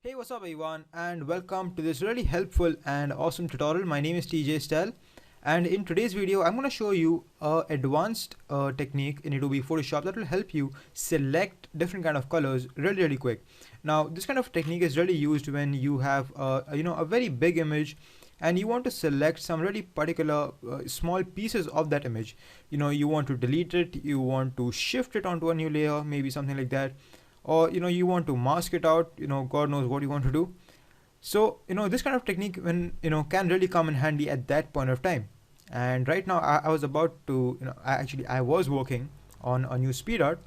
Hey, what's up everyone, and welcome to this really helpful and awesome tutorial. My name is TJ and in today's video I'm going to show you a advanced technique in Adobe Photoshop that will help you select different kind of colors really quick. Now this kind of technique is really used when you have a very big image and you want to select some really particular small pieces of that image. You want to delete it, you want to shift it onto a new layer, maybe something like that, or you want to mask it out, god knows what you want to do. So this kind of technique when can really come in handy at that point of time. And right now I was about to I was working on a new speed art,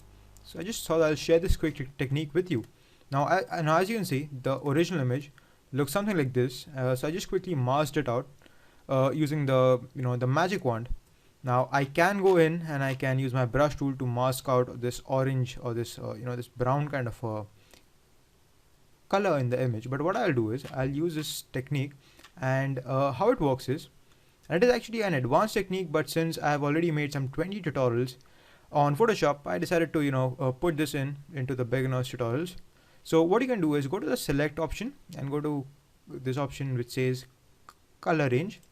so I just thought I'll share this quick technique with you. Now as you can see, the original image looks something like this. So I just quickly masked it out using the magic wand. Now I can go in and I can use my brush tool to mask out this orange or this this brown kind of color in the image. But what I'll do is I'll use this technique, and how it works is, and it is actually an advanced technique, but since I have already made some 20 tutorials on Photoshop, I decided to put this into the beginners tutorials. So what you can do is go to the select option and go to this option which says color range.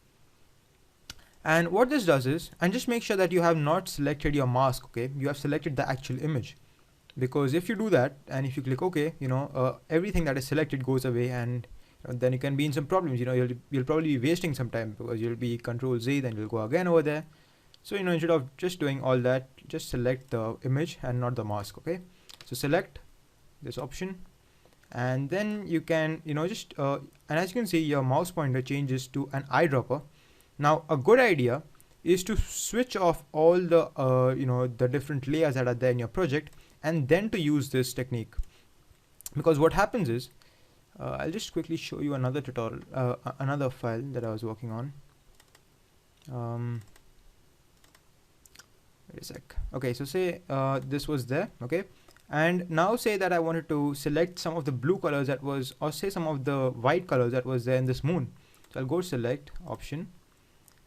And what this does is, and just make sure that you have not selected your mask, okay? You have selected the actual image, because if you do that and if you click OK, everything that is selected goes away, and then you can be in some problems. You'll probably be wasting some time because you'll be Control Z, then you'll go again over there. So instead of just doing all that, just select the image and not the mask, okay? So select this option, and then you can and as you can see, your mouse pointer changes to an eyedropper. Now a good idea is to switch off all the the different layers that are there in your project, and then to use this technique. Because what happens is, I'll just quickly show you another tutorial, another file that I was working on. Wait a sec. Okay, so say this was there, okay, and now say that I wanted to select some of the blue colors that was, or say some of the white colors that was there in this moon. So I'll go select option,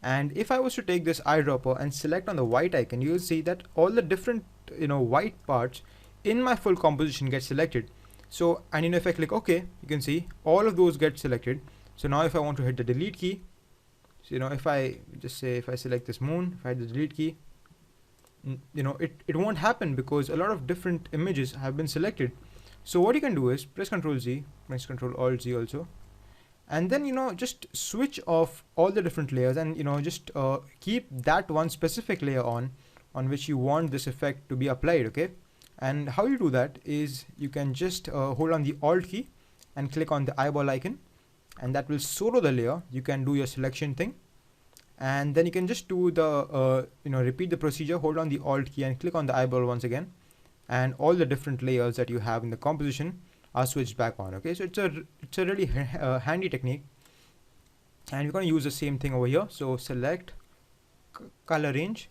and if I was to take this eyedropper and select on the white icon, you will see that all the different white parts in my full composition get selected. So, and if I click OK, you can see all of those get selected. So now if I want to hit the delete key, so if I just say, if I select this moon, if I hit the delete key, it won't happen because a lot of different images have been selected. So what you can do is press Ctrl Z, press Ctrl Alt Z also, and then just switch off all the different layers, and just keep that one specific layer on which you want this effect to be applied, okay? And how you do that is, you can just hold on the Alt key and click on the eyeball icon, and that will solo the layer. You can do your selection thing, and then you can just do the repeat the procedure, hold on the Alt key and click on the eyeball once again, and all the different layers that you have in the composition are switched back on, okay? So it's a really handy technique, and we're going to use the same thing over here. So select color range,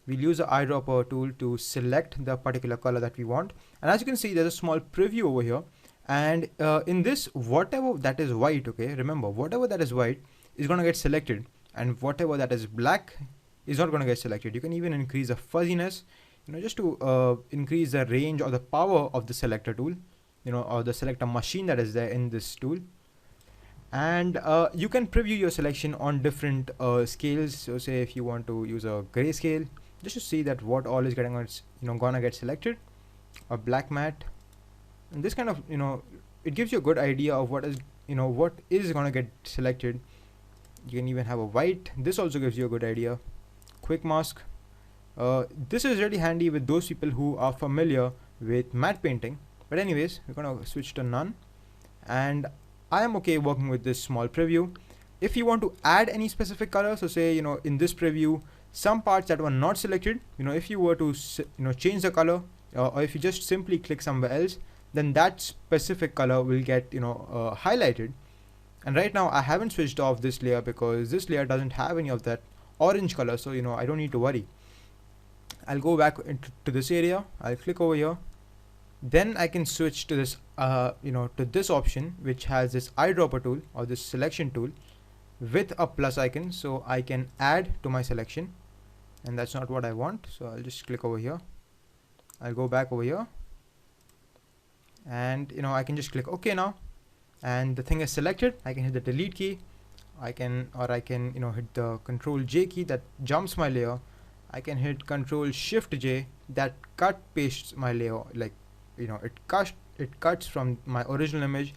we'll use the eyedropper tool to select the particular color that we want, and as you can see, there's a small preview over here, and in this, whatever that is white, okay, remember, whatever that is white is going to get selected, and whatever that is black is not going to get selected. You can even increase the fuzziness, just to increase the range or the power of the selector tool, or the selector machine that is there in this tool. And you can preview your selection on different scales. So say if you want to use a gray scale, just to see that what all is getting gonna get selected, or black matte, and this kind of it gives you a good idea of what is gonna get selected. You can even have a white. This also gives you a good idea. Quick mask. This is really handy with those people who are familiar with matte painting. But anyways, we're gonna switch to none, and I am okay working with this small preview. If you want to add any specific color, so say in this preview, some parts that were not selected, if you were to change the color, or if you just simply click somewhere else, then that specific color will get highlighted. And right now I haven't switched off this layer because this layer doesn't have any of that orange color, so I don't need to worry. I'll go back to this area, I'll click over here, then I can switch to this to this option which has this eyedropper tool or this selection tool with a plus icon, so I can add to my selection, and that's not what I want. So I'll just click over here, I'll go back over here, and I can just click OK now, and the thing is selected, I can hit the delete key. I can hit the Control J key, that jumps my layer. I can hit Control Shift J, that cut pastes my layer, like it cuts from my original image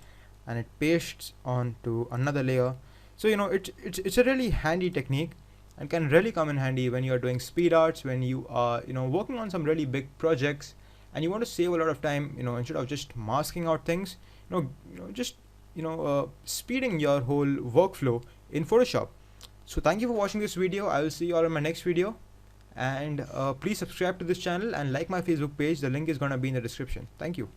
and it pastes onto another layer. So it's a really handy technique and can really come in handy when you are doing speed arts, when you are working on some really big projects and you want to save a lot of time, instead of just masking out things, just speeding your whole workflow in Photoshop. So thank you for watching this video. I will see you all in my next video, and please subscribe to this channel and like my Facebook page. The link is gonna be in the description. Thank you.